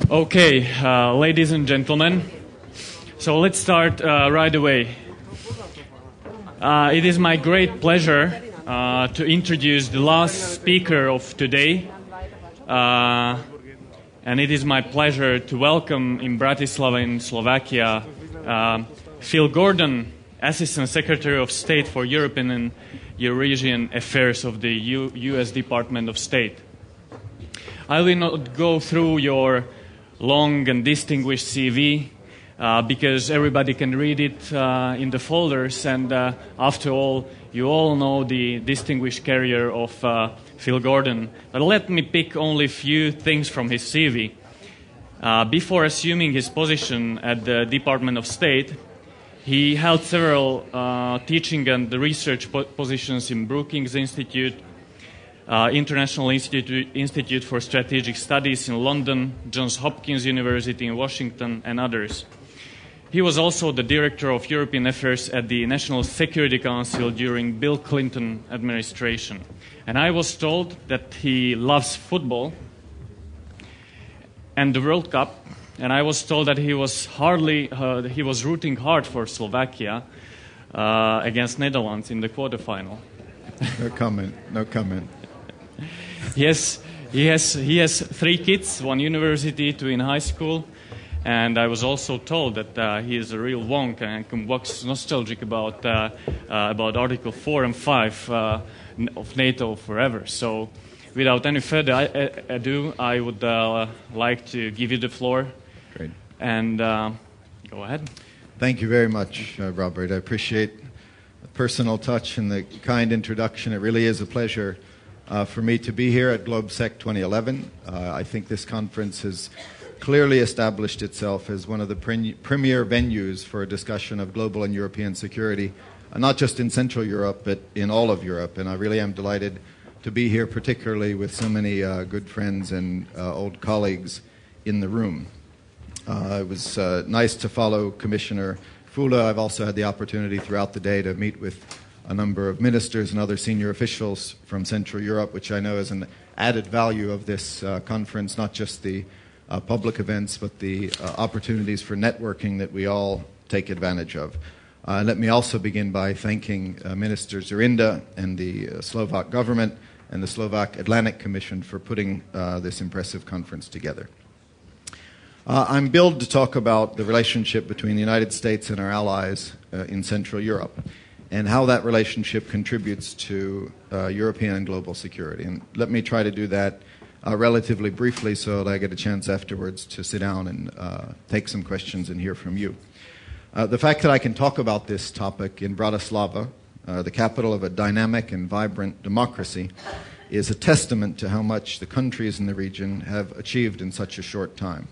Okay, ladies and gentlemen, so let's start right away. It is my great pleasure to introduce the last speaker of today, and it is my pleasure to welcome in Bratislava in Slovakia Phil Gordon, Assistant Secretary of State for European and Eurasian Affairs of the U.S. Department of State. I will not go through your long and distinguished CV because everybody can read it in the folders, and after all, you all know the distinguished career of Phil Gordon. But let me pick only a few things from his CV. Before assuming his position at the Department of State, he held several teaching and research positions in Brookings Institute, International Institute for Strategic Studies in London, Johns Hopkins University in Washington, and others. He was also the Director of European Affairs at the National Security Council during Bill Clinton administration. And I was told that he loves football and the World Cup, and I was told that he was rooting hard for Slovakia against Netherlands in the quarterfinal. No comment. No comment. Yes, he has 3 kids, 1 university, 2 in high school, and I was also told that he is a real wonk and can wax nostalgic about Article 4 and 5 of NATO forever. So, without any further ado, I would like to give you the floor. Great. And go ahead. Thank you very much, Robert. I appreciate the personal touch and the kind introduction. It really is a pleasure for me to be here at Globsec 2011. I think this conference has clearly established itself as one of the premier venues for a discussion of global and European security, not just in Central Europe, but in all of Europe. And I really am delighted to be here, particularly with so many good friends and old colleagues in the room. It was nice to follow Commissioner Fula. I've also had the opportunity throughout the day to meet with a number of ministers and other senior officials from Central Europe, which I know is an added value of this conference, not just the public events, but the opportunities for networking that we all take advantage of. Let me also begin by thanking Minister Zurinda and the Slovak government and the Slovak Atlantic Commission for putting this impressive conference together. I'm billed to talk about the relationship between the United States and our allies in Central Europe, and how that relationship contributes to European and global security. And let me try to do that relatively briefly so that I get a chance afterwards to sit down and take some questions and hear from you. The fact that I can talk about this topic in Bratislava, the capital of a dynamic and vibrant democracy, is a testament to how much the countries in the region have achieved in such a short time.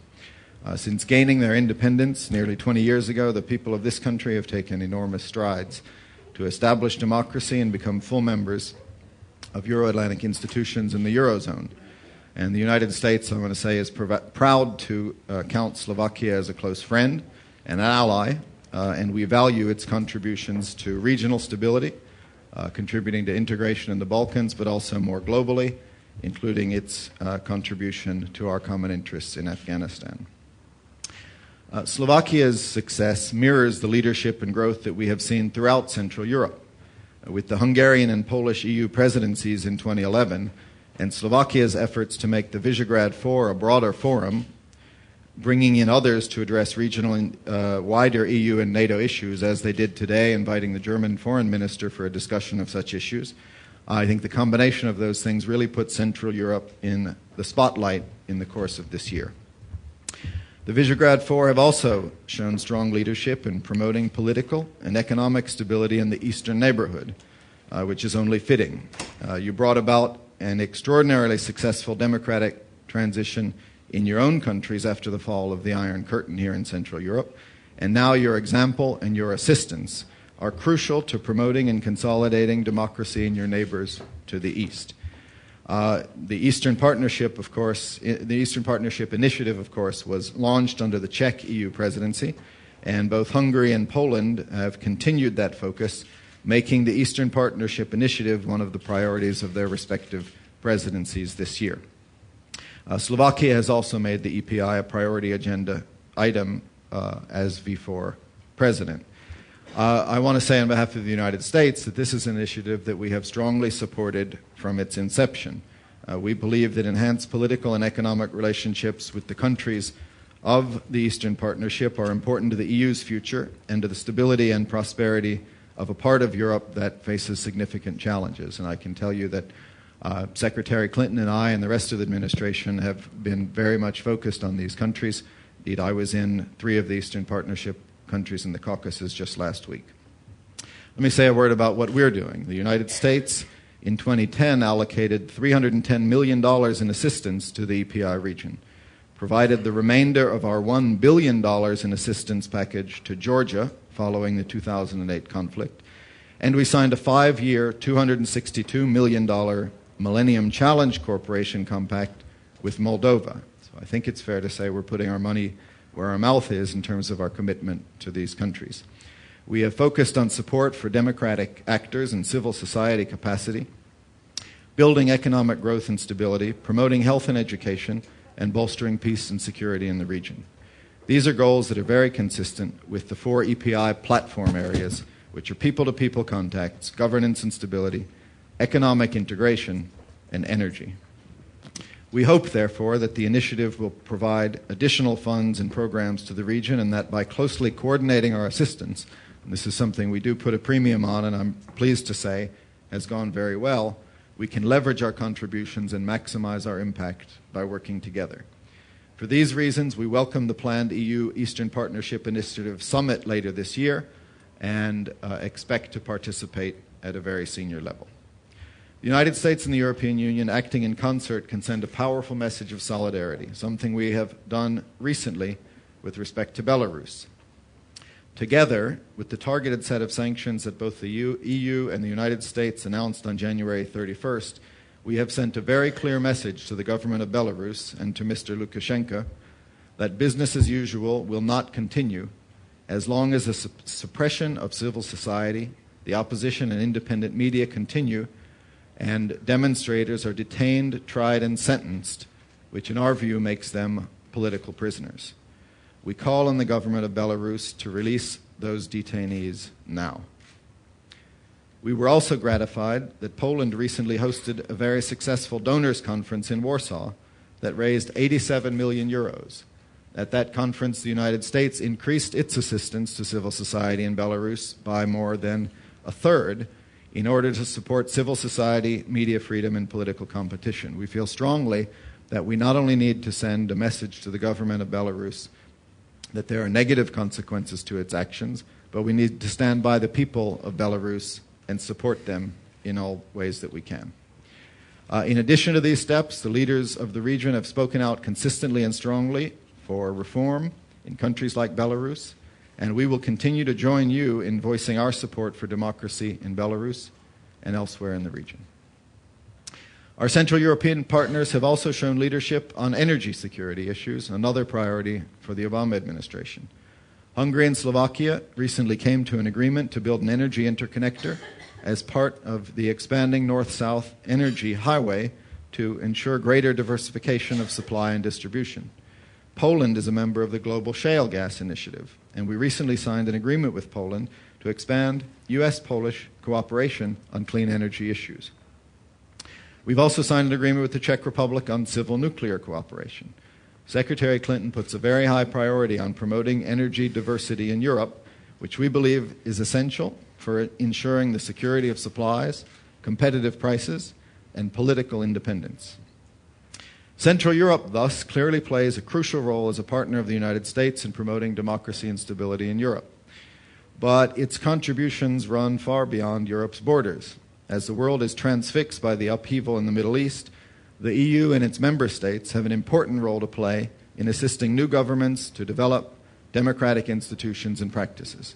Since gaining their independence nearly 20 years ago, the people of this country have taken enormous strides to establish democracy and become full members of Euro-Atlantic institutions in the Eurozone. And the United States, I want to say, is proud to count Slovakia as a close friend and an ally, and we value its contributions to regional stability, contributing to integration in the Balkans, but also more globally, including its contribution to our common interests in Afghanistan. Slovakia's success mirrors the leadership and growth that we have seen throughout Central Europe. With the Hungarian and Polish EU presidencies in 2011, and Slovakia's efforts to make the Visegrad Four a broader forum, bringing in others to address regional and wider EU and NATO issues, as they did today, inviting the German foreign minister for a discussion of such issues. I think the combination of those things really put Central Europe in the spotlight in the course of this year. The Visegrad Four have also shown strong leadership in promoting political and economic stability in the eastern neighborhood, which is only fitting. You brought about an extraordinarily successful democratic transition in your own countries after the fall of the Iron Curtain here in Central Europe, and now your example and your assistance are crucial to promoting and consolidating democracy in your neighbors to the east. The Eastern Partnership, of course, the Eastern Partnership Initiative, of course, was launched under the Czech EU presidency, and both Hungary and Poland have continued that focus, making the Eastern Partnership Initiative one of the priorities of their respective presidencies this year. Slovakia has also made the EPI a priority agenda item as V4 president. I want to say on behalf of the United States that this is an initiative that we have strongly supported from its inception. We believe that enhanced political and economic relationships with the countries of the Eastern Partnership are important to the EU's future and to the stability and prosperity of a part of Europe that faces significant challenges. And I can tell you that Secretary Clinton and I and the rest of the administration have been very much focused on these countries. Indeed, I was in 3 of the Eastern Partnership countries in the Caucasus just last week. Let me say a word about what we're doing. The United States in 2010 allocated $310 million in assistance to the EPI region, provided the remainder of our $1 billion in assistance package to Georgia following the 2008 conflict, and we signed a 5-year, $262 million Millennium Challenge Corporation compact with Moldova. So I think it's fair to say we're putting our money where our mouth is in terms of our commitment to these countries. We have focused on support for democratic actors and civil society capacity, building economic growth and stability, promoting health and education, and bolstering peace and security in the region. These are goals that are very consistent with the 4 EPI platform areas, which are people-to-people contacts, governance and stability, economic integration, and energy. We hope, therefore, that the initiative will provide additional funds and programs to the region, and that by closely coordinating our assistance, and this is something we do put a premium on, and I'm pleased to say has gone very well, we can leverage our contributions and maximize our impact by working together. For these reasons, we welcome the planned EU Eastern Partnership Initiative Summit later this year and expect to participate at a very senior level. The United States and the European Union, acting in concert, can send a powerful message of solidarity, something we have done recently with respect to Belarus. Together, with the targeted set of sanctions that both the EU and the United States announced on January 31st, we have sent a very clear message to the government of Belarus and to Mr. Lukashenko that business as usual will not continue as long as the suppression of civil society, the opposition and independent media continue, and demonstrators are detained, tried, and sentenced, which in our view makes them political prisoners. We call on the government of Belarus to release those detainees now. We were also gratified that Poland recently hosted a very successful donors conference in Warsaw that raised 87 million euros. At that conference, the United States increased its assistance to civil society in Belarus by more than a third in order to support civil society, media freedom, and political competition. We feel strongly that we not only need to send a message to the government of Belarus that there are negative consequences to its actions, but we need to stand by the people of Belarus and support them in all ways that we can. In addition to these steps, the leaders of the region have spoken out consistently and strongly for reform in countries like Belarus, and we will continue to join you in voicing our support for democracy in Belarus and elsewhere in the region. Our Central European partners have also shown leadership on energy security issues, another priority for the Obama administration. Hungary and Slovakia recently came to an agreement to build an energy interconnector as part of the expanding north-south energy highway to ensure greater diversification of supply and distribution. Poland is a member of the Global Shale Gas Initiative, and we recently signed an agreement with Poland to expand U.S.-Polish cooperation on clean energy issues. We've also signed an agreement with the Czech Republic on civil nuclear cooperation. Secretary Clinton puts a very high priority on promoting energy diversity in Europe, which we believe is essential for ensuring the security of supplies, competitive prices, and political independence. Central Europe, thus, clearly plays a crucial role as a partner of the United States in promoting democracy and stability in Europe. But its contributions run far beyond Europe's borders. As the world is transfixed by the upheaval in the Middle East, the EU and its member states have an important role to play in assisting new governments to develop democratic institutions and practices.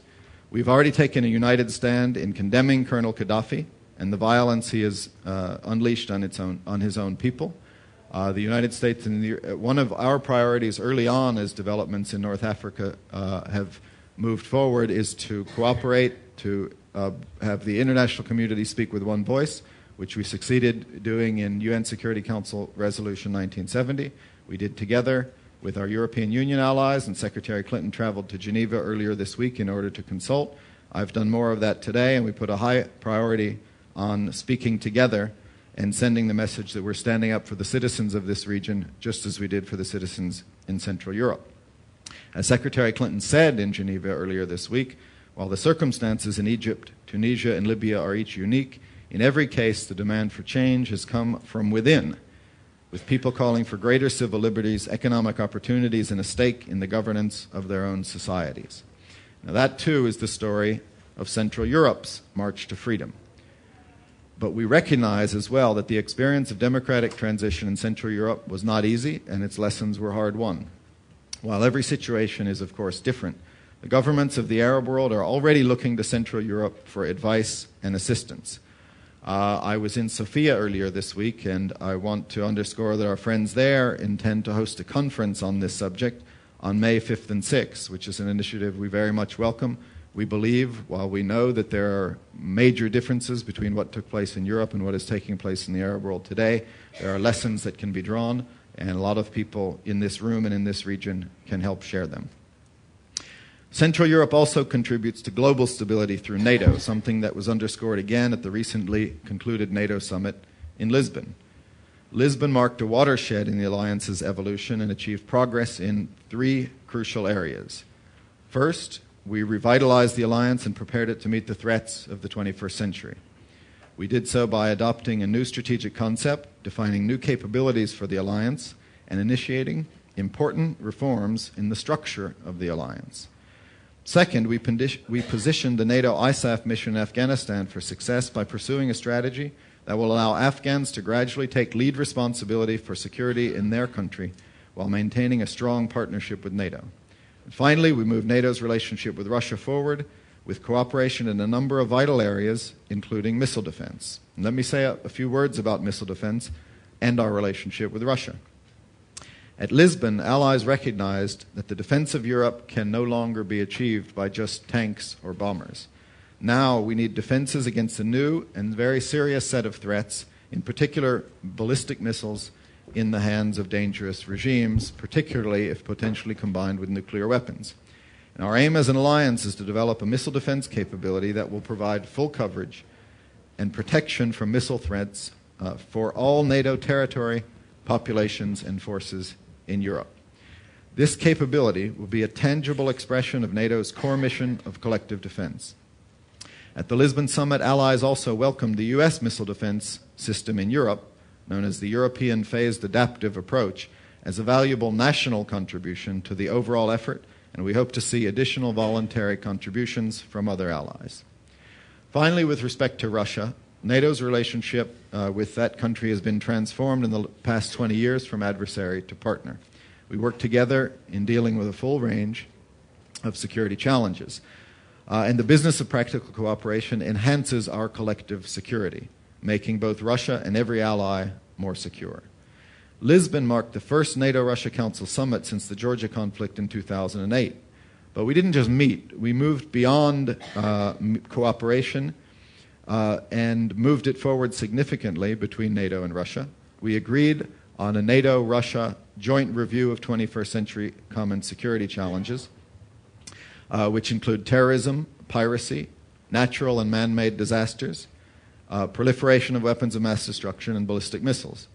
We've already taken a united stand in condemning Colonel Gaddafi and the violence he has unleashed on his own people. The United States, one of our priorities early on as developments in North Africa have moved forward, is to cooperate, to have the international community speak with one voice. which we succeeded doing in UN Security Council Resolution 1970. We did together with our European Union allies, and Secretary Clinton traveled to Geneva earlier this week in order to consult. I've done more of that today, and we put a high priority on speaking together and sending the message that we're standing up for the citizens of this region, just as we did for the citizens in Central Europe. As Secretary Clinton said in Geneva earlier this week, while the circumstances in Egypt, Tunisia, and Libya are each unique, in every case the demand for change has come from within, with people calling for greater civil liberties, economic opportunities, and a stake in the governance of their own societies. Now that, too, is the story of Central Europe's march to freedom. But we recognize as well that the experience of democratic transition in Central Europe was not easy, and its lessons were hard won. While every situation is, of course, different, the governments of the Arab world are already looking to Central Europe for advice and assistance. I was in Sofia earlier this week, and I want to underscore that our friends there intend to host a conference on this subject on May 5th and 6th, which is an initiative we very much welcome. We believe, while we know that there are major differences between what took place in Europe and what is taking place in the Arab world today, there are lessons that can be drawn, and a lot of people in this room and in this region can help share them. Central Europe also contributes to global stability through NATO, something that was underscored again at the recently concluded NATO summit in Lisbon. Lisbon marked a watershed in the alliance's evolution and achieved progress in three crucial areas. First, we revitalized the alliance and prepared it to meet the threats of the 21st century. We did so by adopting a new strategic concept, defining new capabilities for the alliance, and initiating important reforms in the structure of the alliance. Second, we positioned the NATO ISAF mission in Afghanistan for success by pursuing a strategy that will allow Afghans to gradually take lead responsibility for security in their country while maintaining a strong partnership with NATO. And finally, we moved NATO's relationship with Russia forward with cooperation in a number of vital areas, including missile defense. And let me say a few words about missile defense and our relationship with Russia. At Lisbon, allies recognized that the defense of Europe can no longer be achieved by just tanks or bombers. Now we need defenses against a new and very serious set of threats, in particular ballistic missiles in the hands of dangerous regimes, particularly if potentially combined with nuclear weapons. And our aim as an alliance is to develop a missile defense capability that will provide full coverage and protection from missile threats for all NATO territory, populations, and forces in Europe. This capability will be a tangible expression of NATO's core mission of collective defense. At the Lisbon summit, allies also welcomed the U.S. missile defense system in Europe, known as the European Phased Adaptive Approach, as a valuable national contribution to the overall effort, and we hope to see additional voluntary contributions from other allies. Finally, with respect to Russia, NATO's relationship with that country has been transformed in the past 20 years from adversary to partner. We work together in dealing with a full range of security challenges. And the business of practical cooperation enhances our collective security, making both Russia and every ally more secure. Lisbon marked the first NATO-Russia Council summit since the Georgia conflict in 2008. But we didn't just meet. We moved beyond cooperation and moved it forward significantly between NATO and Russia. We agreed on a NATO-Russia joint review of 21st century common security challenges, which include terrorism, piracy, natural and man-made disasters, proliferation of weapons of mass destruction, and ballistic missiles.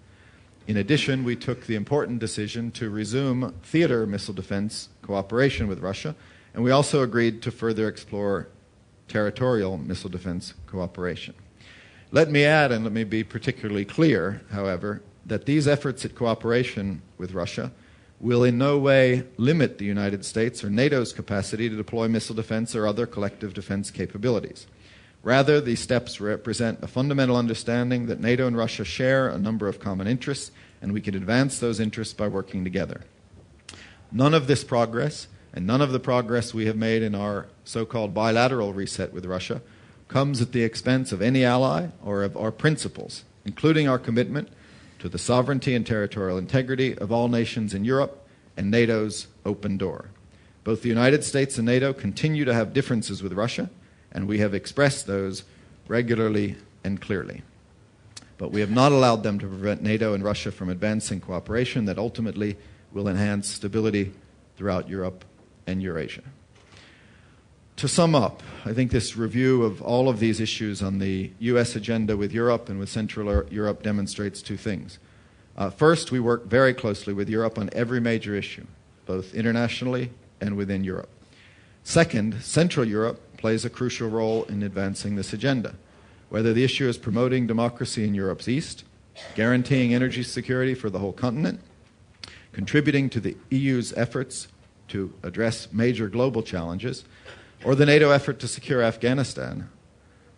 In addition, we took the important decision to resume theater missile defense cooperation with Russia, and we also agreed to further explore territorial missile defense cooperation. Let me add, and let me be particularly clear, however, that these efforts at cooperation with Russia will in no way limit the United States or NATO's capacity to deploy missile defense or other collective defense capabilities. Rather, these steps represent a fundamental understanding that NATO and Russia share a number of common interests, and we can advance those interests by working together. None of this progress, and none of the progress we have made in our so-called bilateral reset with Russia, comes at the expense of any ally or of our principles, including our commitment to the sovereignty and territorial integrity of all nations in Europe and NATO's open door. Both the United States and NATO continue to have differences with Russia, and we have expressed those regularly and clearly. But we have not allowed them to prevent NATO and Russia from advancing cooperation that ultimately will enhance stability throughout Europe and Eurasia. To sum up, I think this review of all of these issues on the U.S. agenda with Europe and with Central Europe demonstrates two things. First, we work very closely with Europe on every major issue, both internationally and within Europe. Second, Central Europe plays a crucial role in advancing this agenda, whether the issue is promoting democracy in Europe's east, guaranteeing energy security for the whole continent, contributing to the EU's efforts to address major global challenges, or the NATO effort to secure Afghanistan.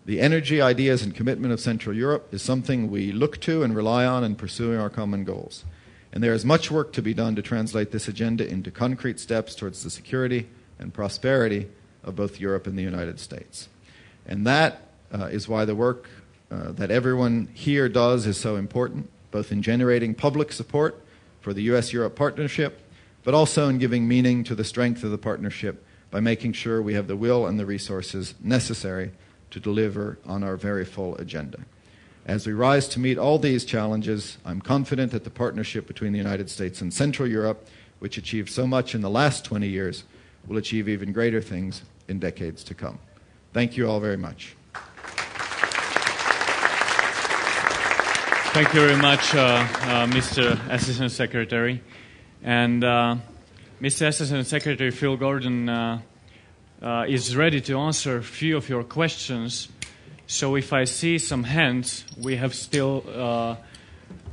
The energy, ideas, and commitment of Central Europe is something we look to and rely on in pursuing our common goals. And there is much work to be done to translate this agenda into concrete steps towards the security and prosperity of both Europe and the United States. And that is why the work that everyone here does is so important, both in generating public support for the U.S.-Europe partnership, but also in giving meaning to the strength of the partnership by making sure we have the will and the resources necessary to deliver on our very full agenda. As we rise to meet all these challenges, I'm confident that the partnership between the United States and Central Europe, which achieved so much in the last 20 years, will achieve even greater things in decades to come. Thank you all very much. Thank you very much, Mr. Assistant Secretary. And Mr. Assistant Secretary Phil Gordon is ready to answer a few of your questions. So if I see some hands, we have still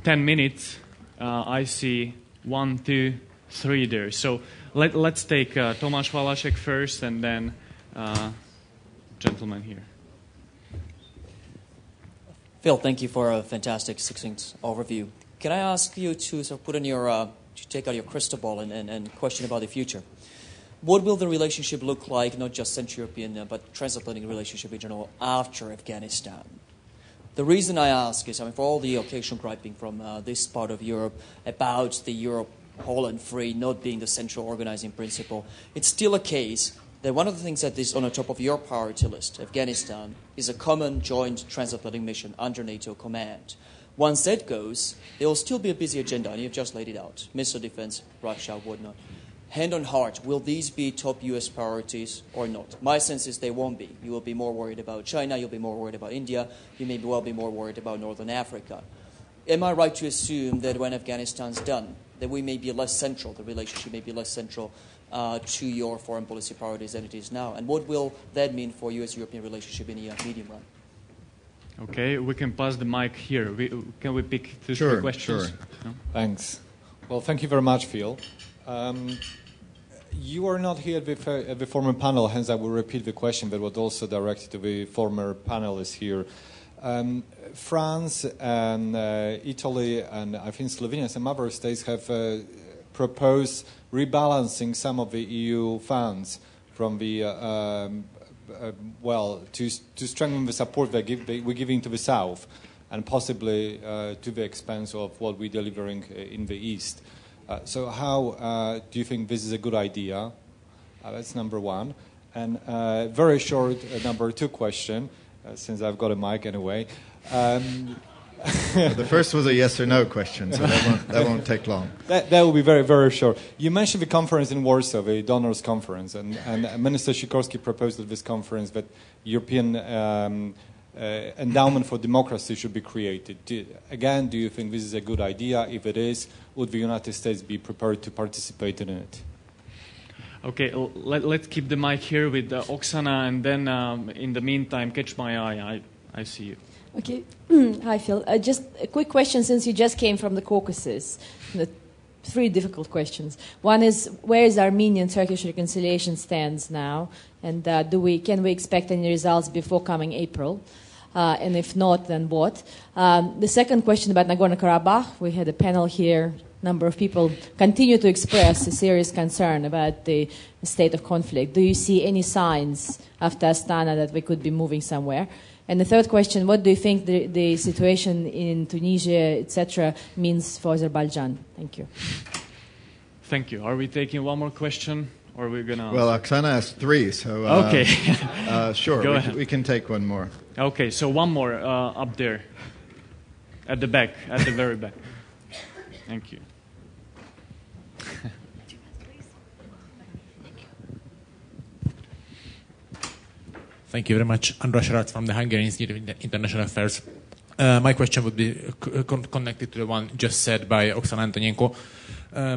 10 minutes. I see 1, 2, 3 there. So let's take Tomáš Valašek first, and then gentleman here. Phil, thank you for a fantastic, succinct overview. Can I ask you to sort of put in your, to take out your crystal ball and question about the future? What will the relationship look like, not just Central European, but transatlantic relationship in general, after Afghanistan? The reason I ask is, for all the occasional griping from this part of Europe about the Europe whole and free not being the central organizing principle, it's still a case that one of the things that is on the top of your priority list, Afghanistan, is a common joint transatlantic mission under NATO command. Once that goes, there will still be a busy agenda, and you've just laid it out. Missile defense, Russia, whatnot. Hand on heart, will these be top U.S. priorities or not? My sense is they won't be. You will be more worried about China, you'll be more worried about India, you may well be more worried about Northern Africa. Am I right to assume that when Afghanistan's done, that we may be less central, the relationship may be less central to your foreign policy priorities than it is now? And what will that mean for U.S.-European relationship in the medium run? Okay, we can pass the mic here. Can we pick two Sure, questions? sure. No? Thanks. Well, thank you very much, Phil. You are not here at the former panel, hence I will repeat the question that was also directed to the former panelists here. France and Italy and I think Slovenia and some other states have proposed rebalancing some of the EU funds from the to strengthen the support we're giving to the south, and possibly to the expense of what we're delivering in the east. So how do you think this is a good idea? That's number one. And very short number two question, since I've got a mic anyway. The first was a yes or no question, so that won't take long. That will be very, very short. You mentioned the conference in Warsaw, the donors conference, and Minister Sikorski proposed at this conference that European endowment for democracy should be created. Do you think this is a good idea? If it is, would the United States be prepared to participate in it? Okay, let's keep the mic here with Oksana, and then in the meantime, catch my eye. I see you. Okay. Hi, Phil. Just a quick question, since you just came from the Caucasus. The 3 difficult questions. One is, where is Armenian-Turkish reconciliation stands now? And can we expect any results before coming April? And if not, then what? The second question about Nagorno-Karabakh. We had a panel here. A number of people continue to express a serious concern about the state of conflict. Do you see any signs after Astana that we could be moving somewhere? And the third question, what do you think the situation in Tunisia, etc., means for Azerbaijan? Thank you. Thank you. Are we taking one more question, or are we going to... Well, Oksana asked 3, so... Okay. Sure, Go ahead. We can take one more. Okay, so one more up there. At the back, at the very back. Thank you. Thank you very much. Andras Sarat from the Hungarian Institute of International Affairs. My question would be connected to the one just said by Oksana Antonienko.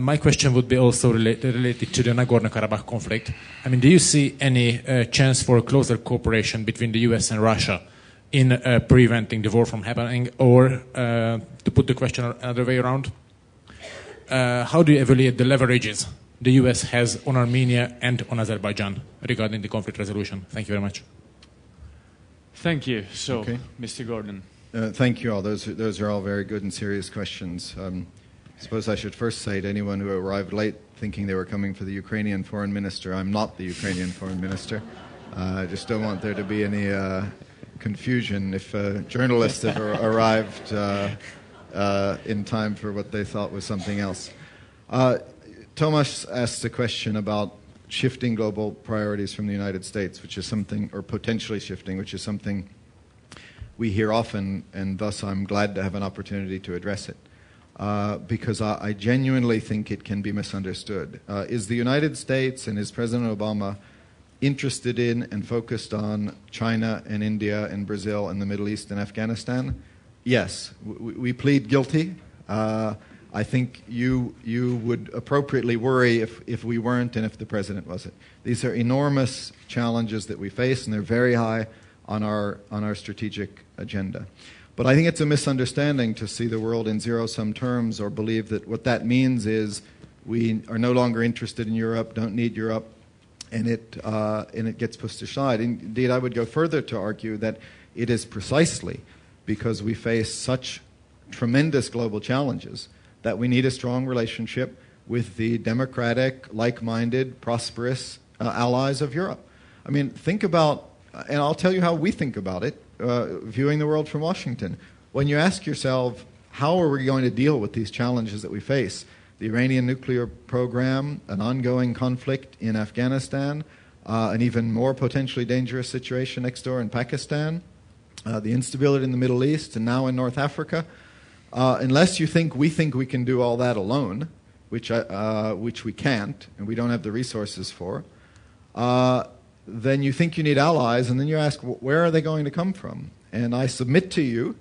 My question would be also related to the Nagorno-Karabakh conflict. I mean, do you see any chance for closer cooperation between the US and Russia in preventing the war from happening? Or, to put the question another way around, how do you evaluate the leverages the US has on Armenia and on Azerbaijan regarding the conflict resolution? Thank you very much. Thank you. So, Okay. Mr. Gordon. Thank you all. Those are all very good and serious questions. I suppose I should first say to anyone who arrived late thinking they were coming for the Ukrainian foreign minister, I'm not the Ukrainian foreign minister. I just don't want there to be any confusion if journalists have arrived in time for what they thought was something else. Tomas asked a question about shifting global priorities from the United States, which is something, or potentially shifting, which is something we hear often, and thus I'm glad to have an opportunity to address it. Because I genuinely think it can be misunderstood. Is the United States and is President Obama interested in and focused on China and India and Brazil and the Middle East and Afghanistan? Yes. We plead guilty. I think you would appropriately worry if we weren't and if the President wasn't. These are enormous challenges that we face, and they're very high on our strategic agenda. But I think it's a misunderstanding to see the world in zero-sum terms or believe that what that means is we are no longer interested in Europe, don't need Europe, and it gets pushed aside. Indeed, I would go further to argue that it is precisely because we face such tremendous global challenges that we need a strong relationship with the democratic, like-minded, prosperous allies of Europe. I mean, think about, and I'll tell you how we think about it, viewing the world from Washington. When you ask yourself, how are we going to deal with these challenges that we face? The Iranian nuclear program, an ongoing conflict in Afghanistan, an even more potentially dangerous situation next door in Pakistan, the instability in the Middle East, and now in North Africa. Unless you think we can do all that alone, which we can't, and we don't have the resources for, then you think you need allies, and then you ask, where are they going to come from? And I submit to you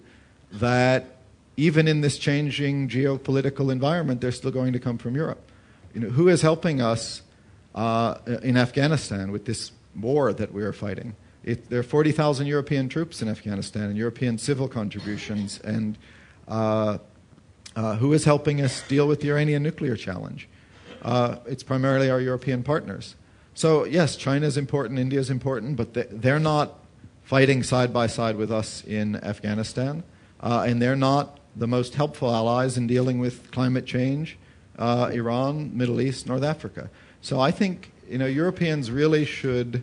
that even in this changing geopolitical environment, they're still going to come from Europe. You know, who is helping us in Afghanistan with this war that we are fighting? There are 40,000 European troops in Afghanistan and European civil contributions, and who is helping us deal with the Iranian nuclear challenge? It's primarily our European partners. So, yes, China is important, India is important, but they're not fighting side by side with us in Afghanistan, and they're not the most helpful allies in dealing with climate change, Iran, Middle East, North Africa. So I think Europeans really should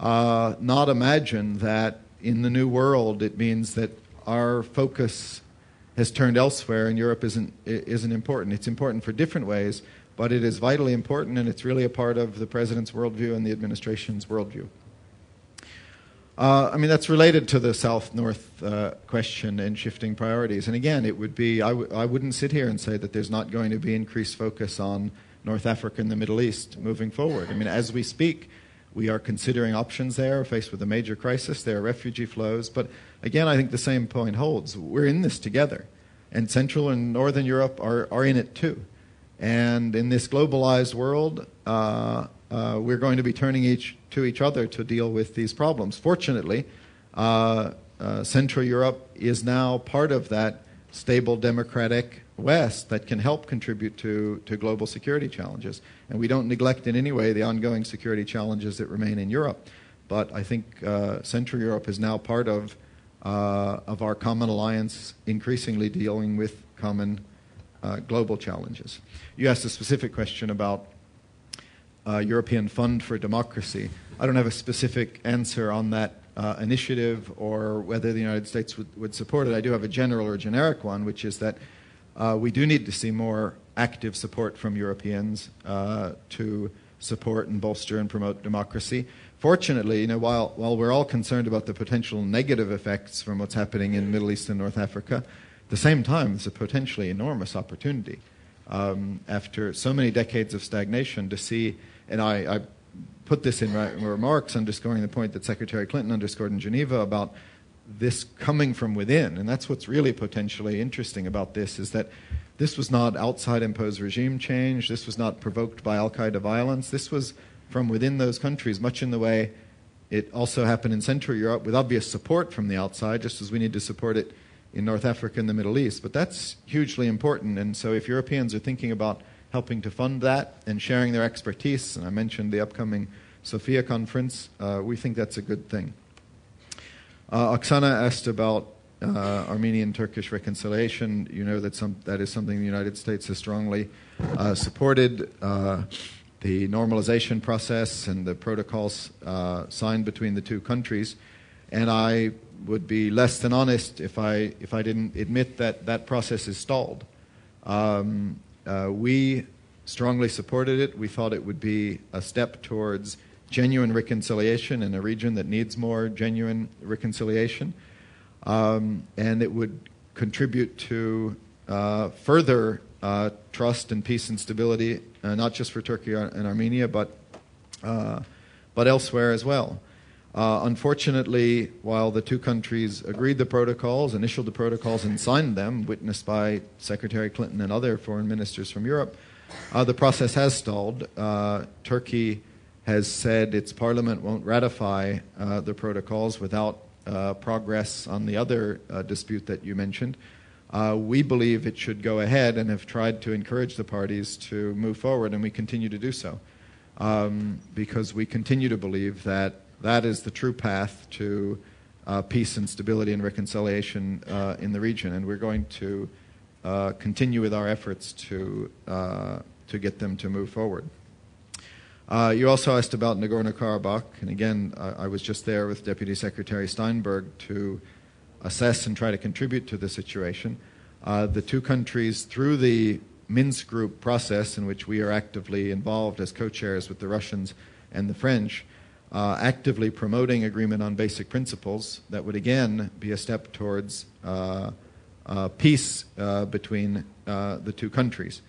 not imagine that in the new world it means that our focus has turned elsewhere and Europe isn't important. It's important for different ways, but it is vitally important, and it's really a part of the President's worldview and the administration's worldview. I mean, that's related to the South-North question and shifting priorities. And again, it would be, I wouldn't sit here and say that there's not going to be increased focus on North Africa and the Middle East moving forward. I mean, as we speak, we are considering options there, faced with a major crisis. There are refugee flows. But again, I think the same point holds. We're in this together. And Central and Northern Europe are in it too. And in this globalized world, we're going to be turning to each other to deal with these problems. Fortunately, Central Europe is now part of that stable democratic West that can help contribute to global security challenges. And we don't neglect in any way the ongoing security challenges that remain in Europe. But I think Central Europe is now part of our common alliance, increasingly dealing with common global challenges. You asked a specific question about European Fund for Democracy. I don't have a specific answer on that initiative or whether the United States would support it. I do have a general or generic one, which is that we do need to see more active support from Europeans to support and bolster and promote democracy. Fortunately, while we're all concerned about the potential negative effects from what's happening in Middle East and North Africa, the same time, it's a potentially enormous opportunity. After so many decades of stagnation, to see, and I put this in remarks underscoring the point that Secretary Clinton underscored in Geneva about this coming from within, and that's what's really potentially interesting about this, is that this was not outside imposed regime change, this was not provoked by al-Qaeda violence, this was from within those countries, much in the way it also happened in Central Europe with obvious support from the outside, just as we need to support it in North Africa and the Middle East. But that's hugely important, and so if Europeans are thinking about helping to fund that and sharing their expertise, and I mentioned the upcoming Sofia conference, we think that's a good thing. Oksana asked about Armenian-Turkish reconciliation. You know that is something the United States has strongly supported. The normalization process and the protocols signed between the two countries. And I would be less than honest if I didn't admit that that process is stalled. We strongly supported it. We thought it would be a step towards genuine reconciliation in a region that needs more genuine reconciliation. And it would contribute to further trust and peace and stability, not just for Turkey and Armenia, but elsewhere as well. Unfortunately, while the two countries agreed the protocols, initialed the protocols and signed them, witnessed by Secretary Clinton and other foreign ministers from Europe, the process has stalled. Turkey has said its parliament won't ratify the protocols without progress on the other dispute that you mentioned. We believe it should go ahead and have tried to encourage the parties to move forward, and we continue to do so because we continue to believe that that is the true path to peace and stability and reconciliation in the region, and we're going to continue with our efforts to get them to move forward. You also asked about Nagorno-Karabakh, and again, I was just there with Deputy Secretary Steinberg to assess and try to contribute to the situation. The two countries, through the Minsk Group process, in which we are actively involved as co-chairs with the Russians and the French, actively promoting agreement on basic principles that would again be a step towards peace between the two countries.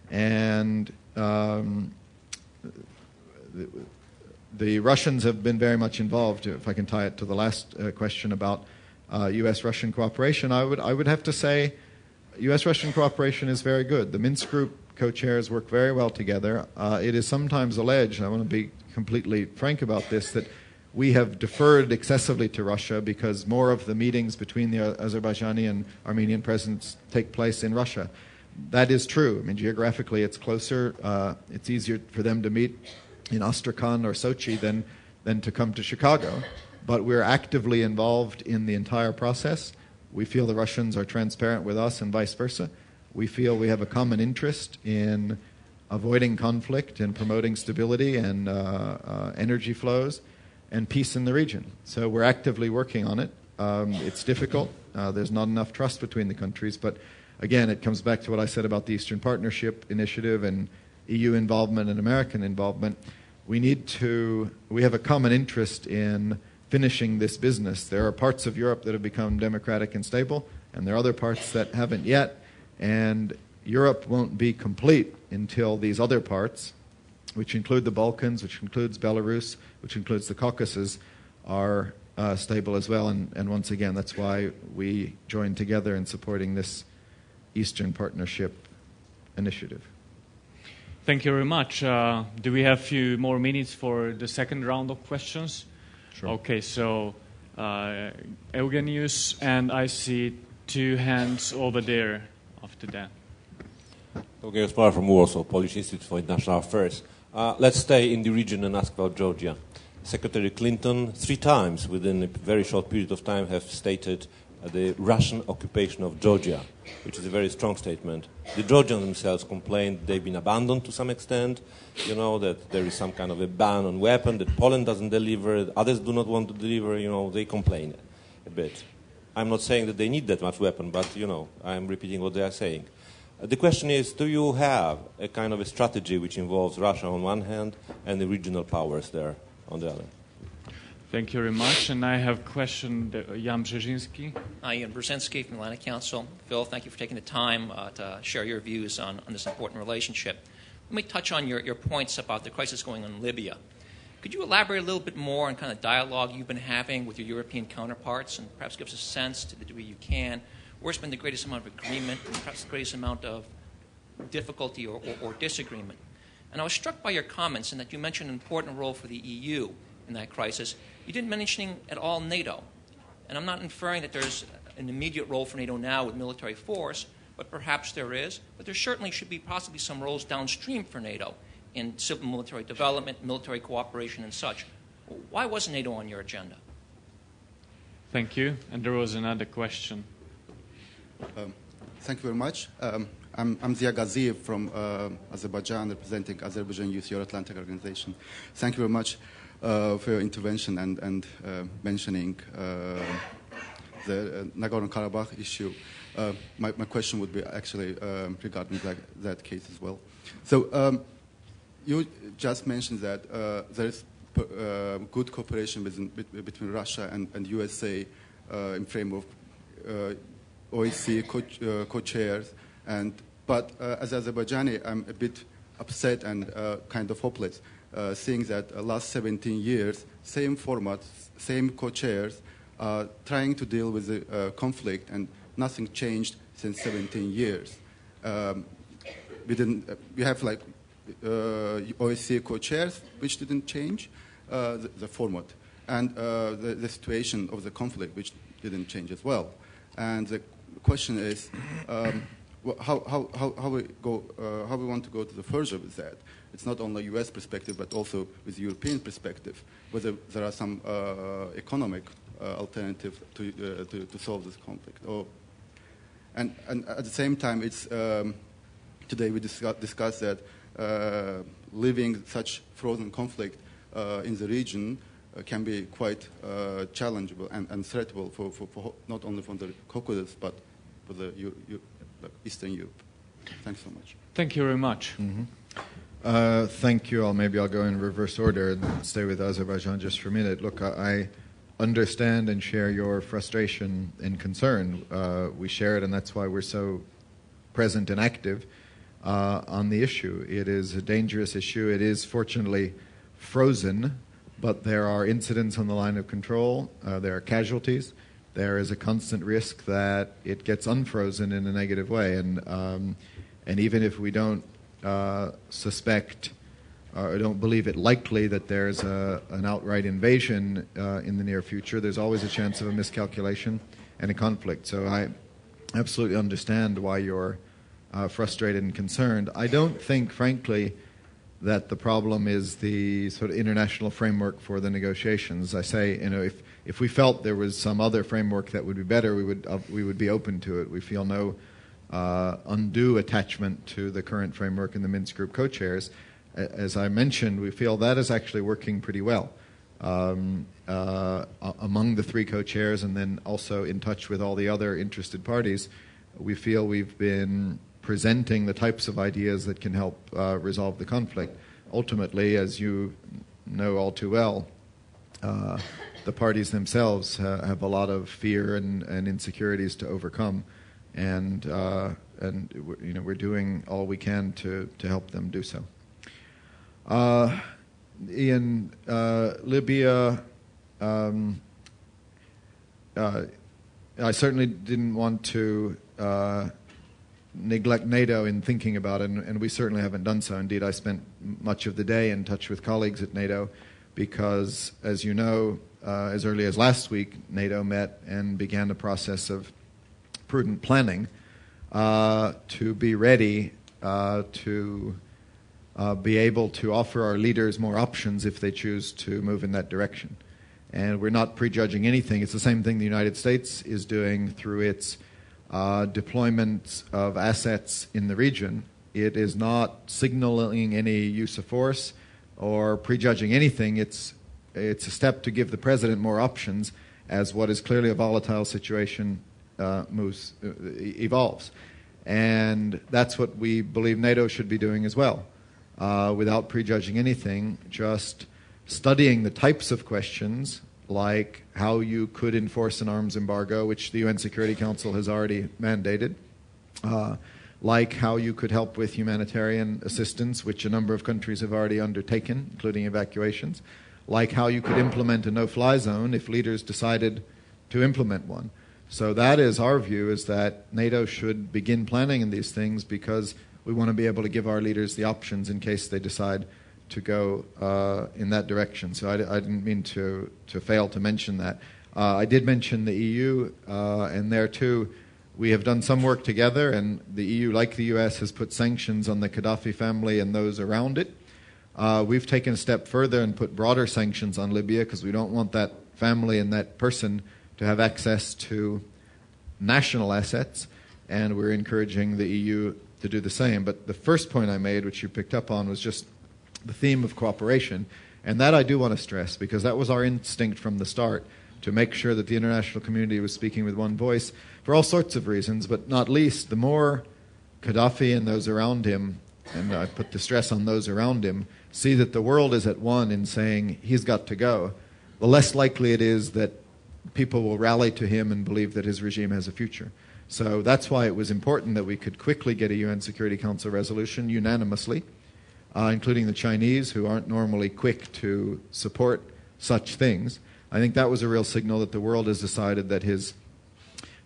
And the Russians have been very much involved. If I can tie it to the last question about U.S.-Russian cooperation, I would have to say U.S.-Russian cooperation is very good. The Minsk Group co-chairs work very well together. It is sometimes alleged, and I want to be completely frank about this, that we have deferred excessively to Russia because more of the meetings between the Azerbaijani and Armenian presidents take place in Russia. That is true. I mean, geographically it's closer. It's easier for them to meet in Astrakhan or Sochi than to come to Chicago. But we're actively involved in the entire process. We feel the Russians are transparent with us and vice versa. We feel we have a common interest in avoiding conflict and promoting stability and energy flows and peace in the region. So we're actively working on it. It's difficult. There's not enough trust between the countries. But again, it comes back to what I said about the Eastern Partnership Initiative and EU involvement and American involvement. We have a common interest in finishing this business. There are parts of Europe that have become democratic and stable, and there are other parts that haven't yet. And Europe won't be complete until these other parts, which include the Balkans, which includes Belarus, which includes the Caucasus, are stable as well. And once again, that's why we join together in supporting this Eastern Partnership Initiative. Thank you very much. Do we have a few more minutes for the second round of questions? Sure. Okay, so Eugenius, and I see two hands over there after that. Eugenius Par from Warsaw, Polish Institute for International Affairs. Let's stay in the region and ask about Georgia. Secretary Clinton 3 times within a very short period of time have stated the Russian occupation of Georgia, which is a very strong statement. The Georgians themselves complained they've been abandoned to some extent, that there is some kind of a ban on weapons, that Poland doesn't deliver, others do not want to deliver, they complain a bit. I'm not saying that they need that much weapon, but, I'm repeating what they are saying. The question is, do you have a kind of a strategy which involves Russia on one hand and the regional powers there on the other? Thank you very much. And I have a question, Jan Brzezinski. Hi, Ian Brzezinski from the Atlantic Council. Phil, thank you for taking the time to share your views on this important relationship. Let me touch on your points about the crisis going on in Libya. Could you elaborate a little bit more on kind of dialogue you've been having with your European counterparts and perhaps give us a sense, to the degree you can, where's been the greatest amount of agreement and perhaps the greatest amount of difficulty or disagreement? And I was struck by your comments in that you mentioned an important role for the EU in that crisis. You didn't mention at all NATO. And I'm not inferring that there's an immediate role for NATO now with military force, but perhaps there is. But there certainly should be possibly some roles downstream for NATO in civil military development, military cooperation, and such. Why wasn't NATO on your agenda? Thank you. And there was another question. Thank you very much. I'm Zia Gaziev from Azerbaijan, representing Azerbaijan Youth Euro-Atlantic Organization. Thank you very much for your intervention and mentioning the Nagorno-Karabakh issue. My question would be actually regarding that case as well. So you just mentioned that there is good cooperation between Russia and USA in framework of OSCE co-chairs. But as Azerbaijani, I'm a bit upset and kind of hopeless, seeing that last 17 years, same formats, same co-chairs, trying to deal with the conflict, and nothing changed since 17 years. We have like OSCE co-chairs, which didn't change the format, and the situation of the conflict, which didn't change as well. And the question is, how we want to go to the further with that. It's not only U.S. perspective, but also with European perspective, whether there are some economic alternative to solve this conflict. And at the same time, it's today we discussed that living such frozen conflict in the region can be quite challengeable and threatable for not only for the Caucasus, but for the Eastern Europe. Thanks so much. Thank you very much. Mm-hmm. Thank you. Maybe I'll go in reverse order and stay with Azerbaijan just for a minute. Look, I understand and share your frustration and concern. We share it, and that's why we're so present and active on the issue. It is a dangerous issue. It is fortunately frozen, but there are incidents on the line of control. There are casualties. There is a constant risk that it gets unfrozen in a negative way. And even if we don't suspect or don't believe it likely that there's an outright invasion in the near future, there's always a chance of a miscalculation and a conflict. So I absolutely understand why you're frustrated and concerned. I don't think, frankly, that the problem is the sort of international framework for the negotiations. I say, if we felt there was some other framework that would be better, we would be open to it. We feel no undue attachment to the current framework in the Minsk Group co-chairs. As I mentioned, we feel that is actually working pretty well among the three co-chairs, and then also in touch with all the other interested parties. We feel we've been presenting the types of ideas that can help resolve the conflict. Ultimately, as you know all too well, the parties themselves have a lot of fear and insecurities to overcome, and we're doing all we can to help them do so. In Libya, I certainly didn't want to neglect NATO in thinking about it, and we certainly haven't done so. Indeed, I spent much of the day in touch with colleagues at NATO because, as you know, as early as last week, NATO met and began the process of prudent planning to be ready to be able to offer our leaders more options if they choose to move in that direction. And we're not prejudging anything. It's the same thing the United States is doing through its deployment of assets in the region. It is not signaling any use of force or prejudging anything. It's a step to give the president more options as what is clearly a volatile situation evolves. And that's what we believe NATO should be doing as well, without prejudging anything, just studying the types of questions like how you could enforce an arms embargo, which the UN Security Council has already mandated, like how you could help with humanitarian assistance, which a number of countries have already undertaken, including evacuations, like how you could implement a no-fly zone if leaders decided to implement one. So that is our view, is that NATO should begin planning in these things because we want to be able to give our leaders the options in case they decide to go in that direction. So I didn't mean to fail to mention that. I did mention the EU, and there too we have done some work together, and the EU, like the US, has put sanctions on the Gaddafi family and those around it. We've taken a step further and put broader sanctions on Libya because we don't want that family and that person to have access to national assets, and we're encouraging the EU to do the same. But the first point I made, which you picked up on, was just the theme of cooperation, and that I do want to stress because that was our instinct from the start, to make sure that the international community was speaking with one voice for all sorts of reasons, but not least, the more Gaddafi and those around him, and I put the stress on those around him, see that the world is at one in saying he's got to go, the less likely it is that people will rally to him and believe that his regime has a future. So that's why it was important that we could quickly get a UN Security Council resolution unanimously, including the Chinese, who aren't normally quick to support such things. I think that was a real signal that the world has decided that his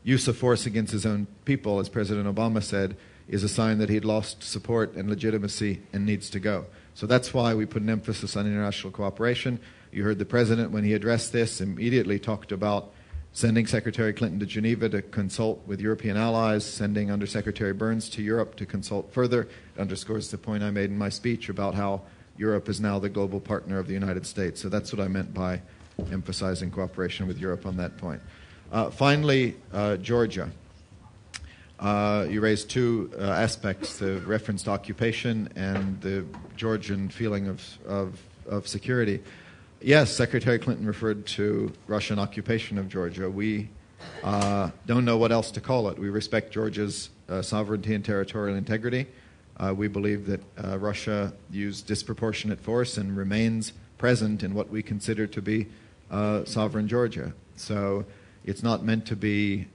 use of force against his own people, as President Obama said, is a sign that he'd lost support and legitimacy and needs to go. So that's why we put an emphasis on international cooperation. You heard the President, when he addressed this, immediately talked about sending Secretary Clinton to Geneva to consult with European allies, sending Undersecretary Burns to Europe to consult further. It underscores the point I made in my speech about how Europe is now the global partner of the United States. So that's what I meant by emphasizing cooperation with Europe on that point. Finally, Georgia. You raised two aspects, the reference to occupation and the Georgian feeling of security. Yes, Secretary Clinton referred to Russian occupation of Georgia. We don't know what else to call it. We respect Georgia's sovereignty and territorial integrity. We believe that Russia used disproportionate force and remains present in what we consider to be sovereign Georgia. So it's not meant to be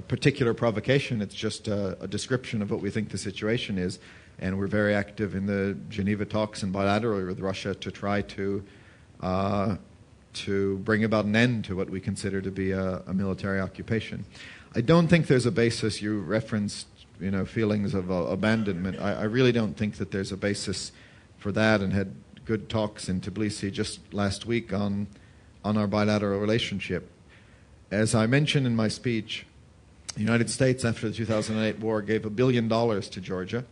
particular provocation. It's just a description of what we think the situation is, and we're very active in the Geneva talks and bilaterally with Russia to try to bring about an end to what we consider to be a military occupation. I don't think there's a basis. You referenced, feelings of abandonment. I really don't think that there's a basis for that, and had good talks in Tbilisi just last week on our bilateral relationship. As I mentioned in my speech, the United States, after the 2008 war, gave $1 billion to Georgia,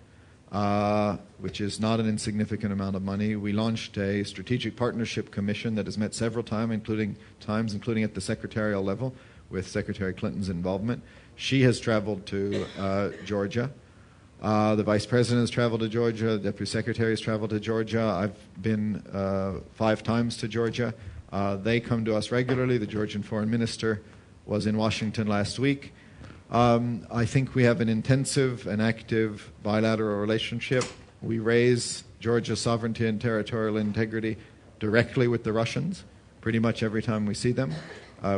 which is not an insignificant amount of money. We launched a strategic partnership commission that has met several times, including at the secretarial level, with Secretary Clinton's involvement. She has traveled to Georgia. The Vice President has traveled to Georgia. The Deputy Secretary has traveled to Georgia. I've been 5 times to Georgia. They come to us regularly. The Georgian Foreign Minister was in Washington last week. I think we have an intensive and active bilateral relationship. We raise Georgia's sovereignty and territorial integrity directly with the Russians pretty much every time we see them.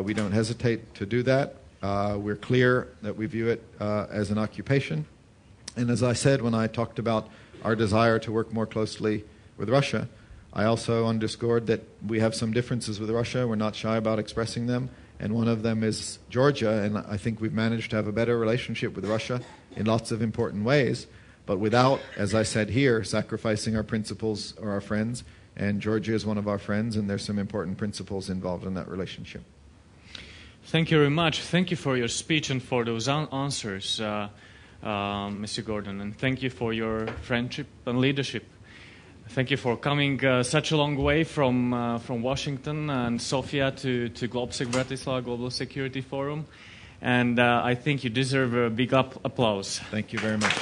We don't hesitate to do that. We're clear that we view it as an occupation. And as I said when I talked about our desire to work more closely with Russia, I also underscored that we have some differences with Russia. We're not shy about expressing them. And one of them is Georgia, and I think we've managed to have a better relationship with Russia in lots of important ways, but without, as I said here, sacrificing our principles or our friends. And Georgia is one of our friends, and there's some important principles involved in that relationship. Thank you very much. Thank you for your speech and for those answers, Mr. Gordon, and thank you for your friendship and leadership. Thank you for coming such a long way from Washington and Sofia to Globsec Bratislava Global Security Forum. And I think you deserve a big applause. Thank you very much.